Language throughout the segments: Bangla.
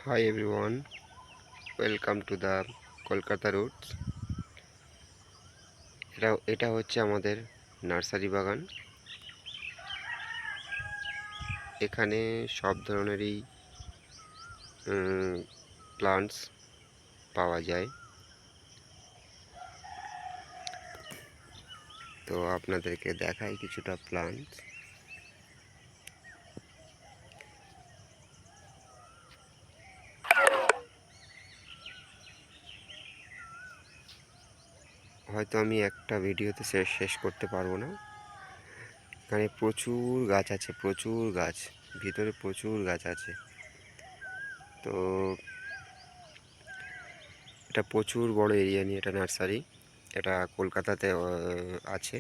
Hi everyone, welcome to the Kolkata roots. এটা হচ্ছে আমাদের নার্সারি বাগান। এখানে সব ধরনেরই প্লান্টস পাওয়া যায়। তো আপনাদেরকে দেখাই কিছুটা প্লান্টস। হয়তো আমি একটা ভিডিওতে শেষ করতে পারবো না। এখানে প্রচুর গাছ আছে, প্রচুর গাছ, ভিতরে প্রচুর গাছ আছে। তো এটা প্রচুর বড় এরিয়া নিয়ে এটা নার্সারি। এটা কলকাতাতে আছে,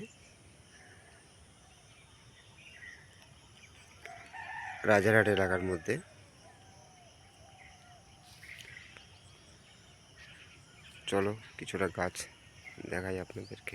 রাজারহাট এলাকার মধ্যে। চলো কিছুটা গাছ দেখাই আপনাদেরকে।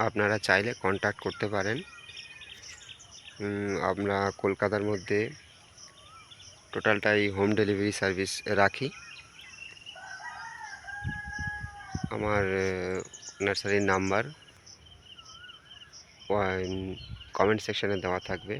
আপনারা চাইলে কন্ট্যাক্ট করতে পারেন। আমরা কলকাতার মধ্যে টোটালটাই হোম ডেলিভারি সার্ভিস রাখি। আমার নার্সারির নাম্বার কমেন্ট সেকশানে দেওয়া থাকবে।